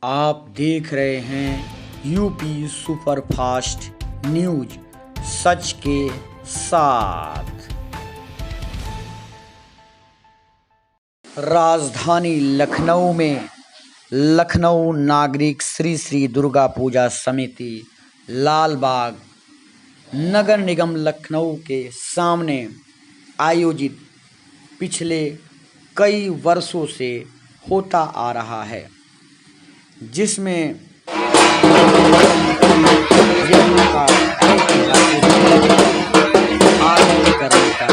आप देख रहे हैं यूपी सुपरफास्ट न्यूज सच के साथ। राजधानी लखनऊ में लखनऊ नागरिक श्री श्री दुर्गा पूजा समिति लालबाग नगर निगम लखनऊ के सामने आयोजित पिछले कई वर्षों से होता आ रहा है, जिसमें आधुनिकीकरण का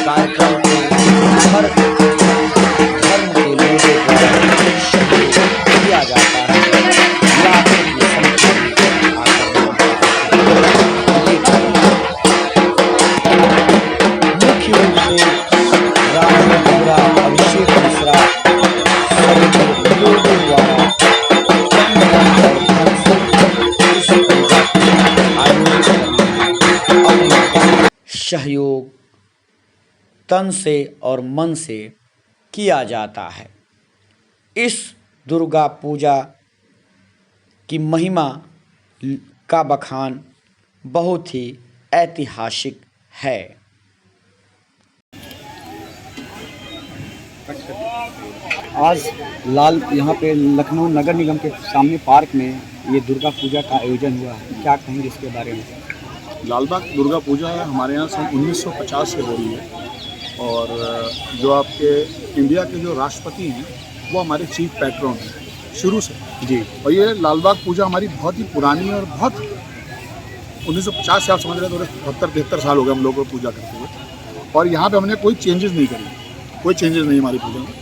कार्यक्रम को हर धर्म के लोगों द्वारा किया जाता है। मुख्य रूप से अभिषेक मिश्रा लोगों द्वारा सहयोग तन से और मन से किया जाता है। इस दुर्गा पूजा की महिमा का बखान बहुत ही ऐतिहासिक है। आज यहाँ पे लखनऊ नगर निगम के सामने पार्क में ये दुर्गा पूजा का आयोजन हुआ है, क्या कहेंगे इसके बारे में? लालबाग दुर्गा पूजा हमारे यहाँ सन 1950 से हो रही है और जो आपके इंडिया के जो राष्ट्रपति हैं वो हमारे चीफ पैट्रन हैं शुरू से जी। और ये लालबाग पूजा हमारी बहुत ही पुरानी और बहुत 1950 से आप समझ रहे हैं, 72-73 साल हो गए हम लोगों को पूजा करते हुए। और यहाँ पे हमने कोई चेंजेस नहीं करी, कोई चेंजेस नहीं हमारी पूजा में,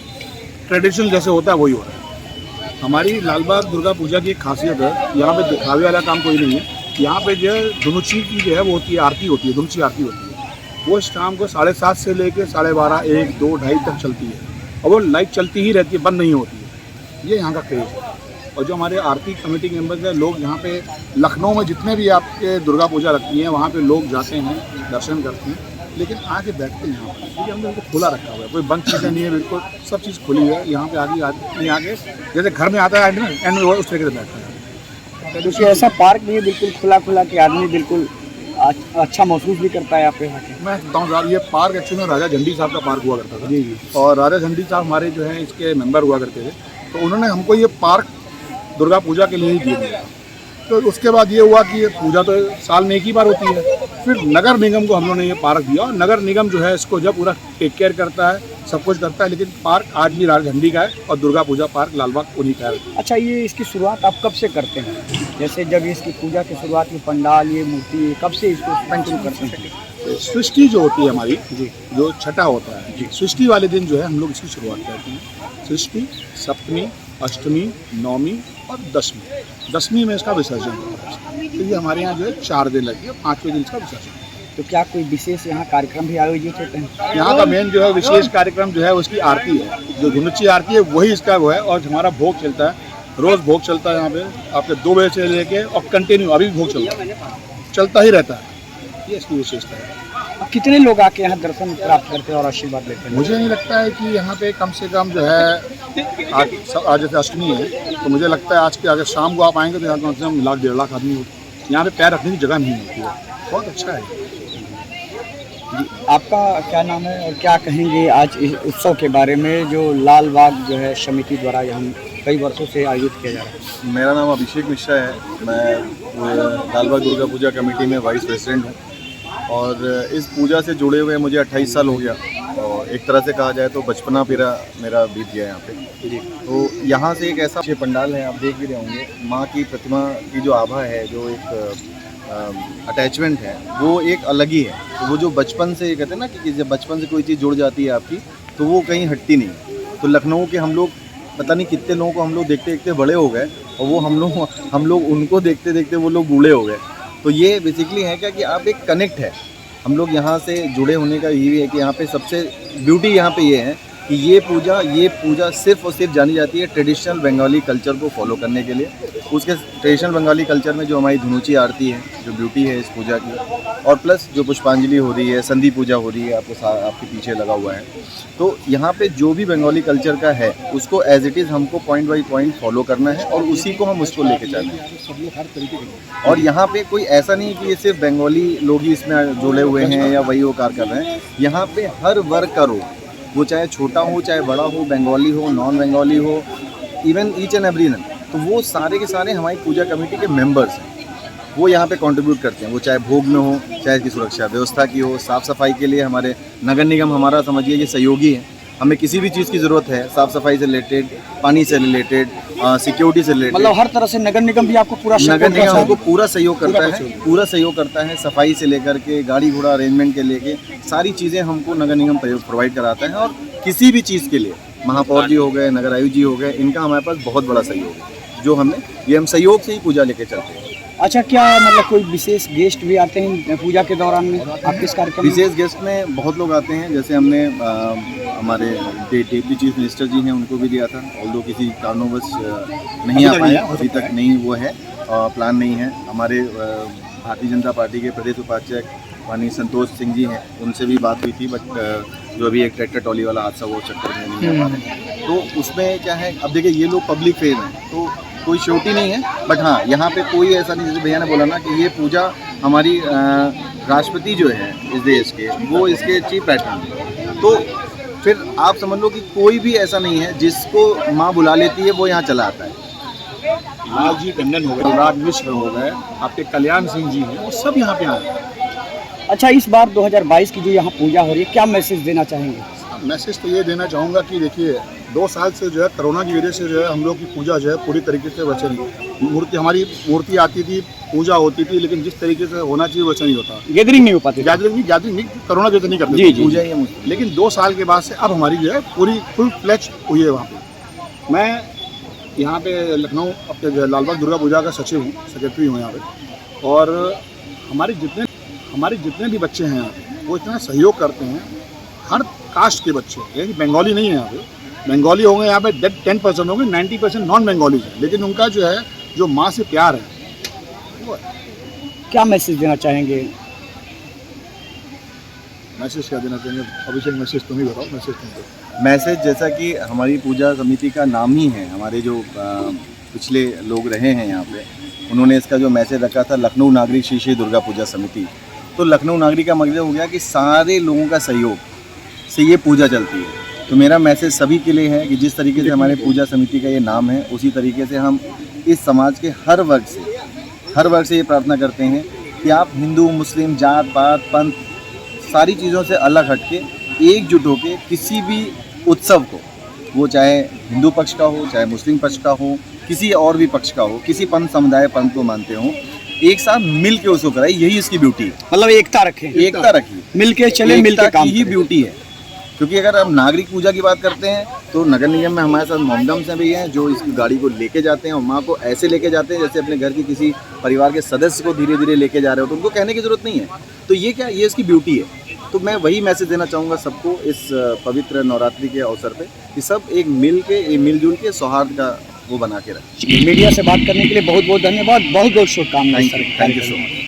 ट्रेडिशनल जैसे होता है वही हो रहा है। हमारी लालबाग दुर्गा पूजा की एक खासियत है, यहाँ पे दिखावे वाला काम कोई नहीं है। यहाँ पे जो धुनुची की जो है वो होती है, आरती होती है, धुनुची आरती होती है। वो शाम को 7:30 से लेकर 12:30, 1, 2, 2:30 तक चलती है और वो लाइट चलती ही रहती है, बंद नहीं होती है। ये यहाँ का क्रेज़ है। और जो हमारे आरती कमेटी के मेंबर्स हैं, लोग यहाँ पे लखनऊ में जितने भी आपके दुर्गा पूजा लगती हैं वहाँ पे लोग जाते हैं, दर्शन करते हैं, लेकिन आके बैठते हैं यहाँ पर, क्योंकि हमने उनको खुला रखा हुआ है, कोई बंद चीज़ें नहीं है, बिल्कुल सब चीज़ खुली है। यहाँ पे आगे जैसे घर में आता है एंड में उस तरीके से बैठता है। क्योंकि ऐसा पार्क भी है बिल्कुल खुला कि आदमी बिल्कुल अच्छा महसूस भी करता है यहाँ पे आके। मैं बताऊँ साहब, ये पार्क एक्चुअली में राजा झंडी साहब का पार्क हुआ करता था जी। और राजा झंडी साहब हमारे जो है इसके मेंबर हुआ करते थे, तो उन्होंने हमको ये पार्क दुर्गा पूजा के लिए ही दिया। तो उसके बाद ये हुआ कि ये पूजा तो साल में एक ही बार होती है, फिर नगर निगम को हम लोगों ने ये पार्क दिया और नगर निगम जो है इसको जब पूरा टेक केयर करता है, सब कुछ करता है। लेकिन पार्क आज भी राजा झंडी का है और दुर्गा पूजा पार्क लालबाग उन्हीं का है। अच्छा, ये इसकी शुरुआत आप कब से करते हैं? जैसे जब इसकी पूजा की शुरुआत में पंडाल, ये मूर्ति, कब से इसको शुरू करते हैं? सृष्टि जो होती है हमारी जी, जो छठा होता है जी, सृष्टि वाले दिन जो है हम लोग इसकी शुरुआत करते हैं। सृष्टि, सप्तमी, अष्टमी, नवमी और दसवीं में इसका विसर्जन होता है। तो ये हमारे यहाँ जो है 4 दिन लगेगा, 5वें दिन इसका विसर्जन। तो क्या कोई विशेष यहाँ कार्यक्रम भी आयोजित होते हैं? यहाँ का मेन जो है विशेष कार्यक्रम जो है उसकी आरती है, जो धुनुची आरती है वही इसका वो है। और हमारा भोग चलता है, रोज़ भोग चलता है यहाँ पे आपके 2 बजे से लेके और कंटिन्यू अभी भी भोग चलता ही रहता है। ये इसकी विशेषता है। अब कितने लोग आके यहाँ दर्शन प्राप्त करते हैं और आशीर्वाद लेते हैं? मुझे नहीं लगता है कि यहाँ पे कम से कम जो है आज जैसे अष्टमी है, तो मुझे लगता है आज के अगर शाम को आप आएंगे तो यहाँ कम से कम 1-1.5 लाख आदमी हो। यहाँ पे पैर रखने की जगह नहीं होती है, बहुत अच्छा है जी। आपका क्या नाम है और क्या कहेंगे आज इस उत्सव के बारे में जो लालबाग जो है समिति द्वारा यहाँ कई वर्षों से आयोजित किया जा रहा है? मेरा नाम अभिषेक मिश्रा है, मैं लालबाग दुर्गा पूजा कमेटी में वाइस प्रेसिडेंट हूँ और इस पूजा से जुड़े हुए मुझे 28 साल हो गया और एक तरह से कहा जाए तो बचपना मेरा बीत गया यहाँ पे जी। तो यहाँ से एक ऐसा पंडाल है, आप देख भी रहे होंगे, माँ की प्रतिमा की जो आभा है, जो एक अटैचमेंट है वो एक अलग ही है। तो वो जो बचपन से कहते हैं ना कि जब बचपन से कोई चीज़ जुड़ जाती है आपकी तो वो कहीं हटती नहीं। तो लखनऊ के हम लोग पता नहीं कितने लोगों को हम लोग देखते देखते बड़े हो गए और वो हम लोग उनको देखते देखते वो लोग बूढ़े हो गए। तो ये बेसिकली है क्या कि आप एक कनेक्ट है, हम लोग यहाँ से जुड़े होने का यही है कि यहाँ पे सबसे ब्यूटी यहाँ पे ये है कि ये पूजा सिर्फ और सिर्फ जानी जाती है ट्रेडिशनल बंगाली कल्चर को फॉलो करने के लिए। उसके ट्रेडिशनल बंगाली कल्चर में जो हमारी धुनुची आरती है, जो ब्यूटी है इस पूजा की, और प्लस जो पुष्पांजलि हो रही है, संधि पूजा हो रही है, आपके पीछे लगा हुआ है। तो यहाँ पे जो भी बंगाली कल्चर का है उसको एज इट इज़ हमको पॉइंट बाई पॉइंट फॉलो करना है और उसी को हम उसको लेके चलना है। और यहाँ पे कोई ऐसा नहीं कि ये सिर्फ बंगाली लोग ही इसमें जुड़े हुए हैं या वही वो कार्य कर रहे हैं। यहाँ पे हर वर्ग का रोल, वो चाहे छोटा हो चाहे बड़ा हो, बंगाली हो नॉन बंगाली हो, even each and every one, तो वो सारे के सारे हमारी पूजा कमेटी के मेंबर्स हैं। वो यहाँ पे कंट्रीब्यूट करते हैं, वो चाहे भोग में हो, चाहे इसकी सुरक्षा व्यवस्था की हो, साफ़ सफाई के लिए हमारे नगर निगम हमारा समझिए ये सहयोगी है। हमें किसी भी चीज़ की ज़रूरत है, साफ़ सफाई से रिलेटेड, पानी से रिलेटेड, सिक्योरिटी से रिलेटेड, मतलब हर तरह से नगर निगम भी आपको पूरा नगर निगम हमको पूरा सहयोग करता है, सफाई से लेकर के गाड़ी घोड़ा अरेंजमेंट के लेके सारी चीज़ें हमको नगर निगम प्रोवाइड कराता है। और किसी भी चीज़ के लिए महापौर जी हो गए, नगर आयुक्त जी हो गए, इनका हमारे पास बहुत बड़ा सहयोग है, जो हम सहयोग से ही पूजा लेके चलते हैं। अच्छा, क्या मतलब कोई विशेष गेस्ट भी आते हैं पूजा के दौरान में आपके इस कार्यक्रम में? विशेष गेस्ट में बहुत लोग आते हैं, जैसे हमने हमारे डेप्यूटी चीफ मिनिस्टर जी हैं उनको भी दिया था, ऑल्दो किसी कारणवश नहीं आ पाए, अभी तक नहीं वो है, प्लान नहीं है। हमारे भारतीय जनता पार्टी के प्रदेश उपाध्यक्ष माननीय संतोष सिंह जी हैं, उनसे भी बात हुई थी, बट जो अभी एक ट्रैक्टर ट्रॉली वाला हादसा वो चक्कर में नहीं आ पा रहे। तो उसमें क्या है, अब देखिए ये लोग पब्लिक फेम है तो कोई श्योरिटी नहीं है, बट हाँ यहाँ पे कोई ऐसा नहीं, जैसे भैया ने बोला ना कि ये पूजा हमारी राष्ट्रपति जो है इस देश के, वो इसके चीफ पैटर्न है। तो फिर आप समझ लो कि कोई भी ऐसा नहीं है जिसको माँ बुला लेती है वो यहाँ चला आता है। लाल जी टंडन हो गए, अनुराग मिश्र हो गए, आपके कल्याण सिंह जी हैं, वो सब यहाँ पे आए हैं। अच्छा, इस बार 2022 की जो यहाँ पूजा हो रही है, क्या मैसेज देना चाहेंगे? मैसेज तो ये देना चाहूँगा कि देखिए 2 साल से जो है कोरोना की वजह से जो है हम लोग की पूजा जो है पूरी तरीके से वैसे नहीं, हमारी मूर्ति आती थी, पूजा होती थी, लेकिन जिस तरीके से होना चाहिए वैसा नहीं होता, गैदरिंग नहीं हो पाती, गैदरिंग नहीं, कोरोना की वजह नहीं करते जी पूजा ही। लेकिन 2 साल के बाद से अब हमारी जो है पूरी फुल फ्लैच हुई है वहाँ पे। मैं यहाँ पे लखनऊ अपने लालबाग दुर्गा पूजा का सचिव हूँ, सेक्रेटरी हूँ यहाँ पे, और हमारे जितने भी बच्चे हैं यहाँ पे वो इतना सहयोग करते हैं। हर कास्ट के बच्चे, यानी बंगाली नहीं है यहाँ पे, बंगाली होंगे यहाँ पे 10% होंगे, 90% नॉन बंगालीज हैं, लेकिन उनका जो है जो माँ से प्यार है वो है। क्या मैसेज देना चाहेंगे? मैसेज क्या देना चाहेंगे? अभिषेक मैसेज तुम ही बताओ, मैसेज तुम दो। मैसेज जैसा कि हमारी पूजा समिति का नाम ही है, हमारे जो पिछले लोग रहे हैं यहाँ पे, उन्होंने इसका जो मैसेज रखा था लखनऊ नागरी श्री श्री दुर्गा पूजा समिति। तो लखनऊ नागरी का मतलब हो गया कि सारे लोगों का सहयोग से ये पूजा चलती है। तो मेरा मैसेज सभी के लिए है कि जिस तरीके से हमारे पूजा समिति का ये नाम है, उसी तरीके से हम इस समाज के हर वर्ग से ये प्रार्थना करते हैं कि आप हिंदू मुस्लिम जात पात पंथ सारी चीज़ों से अलग हट के एकजुट होकर किसी भी उत्सव को, वो चाहे हिंदू पक्ष का हो, चाहे मुस्लिम पक्ष का हो, किसी और भी पक्ष का हो, किसी पंथ समुदाय पंथ को मानते हो, एक साथ मिल के उसको कराए, यही इसकी ब्यूटी है। मतलब एकता रखिए, मिल के चले, मिल के काम, ही ब्यूटी है। क्योंकि अगर हम नागरिक पूजा की बात करते हैं तो नगर निगम में हमारे साथ मोमडम से भी हैं जो इसकी गाड़ी को लेके जाते हैं और माँ को ऐसे लेके जाते हैं जैसे अपने घर के किसी परिवार के सदस्य को धीरे धीरे लेके जा रहे हो, तो उनको कहने की ज़रूरत नहीं है। तो ये क्या, ये इसकी ब्यूटी है। तो मैं वही मैसेज देना चाहूँगा सबको इस पवित्र नवरात्रि के अवसर पर कि सब एक मिलजुल के सौहार्द का वो बना के रखें। मीडिया से बात करने के लिए बहुत बहुत धन्यवाद, बहुत बहुत शुभकामनाएं। Thank you so much.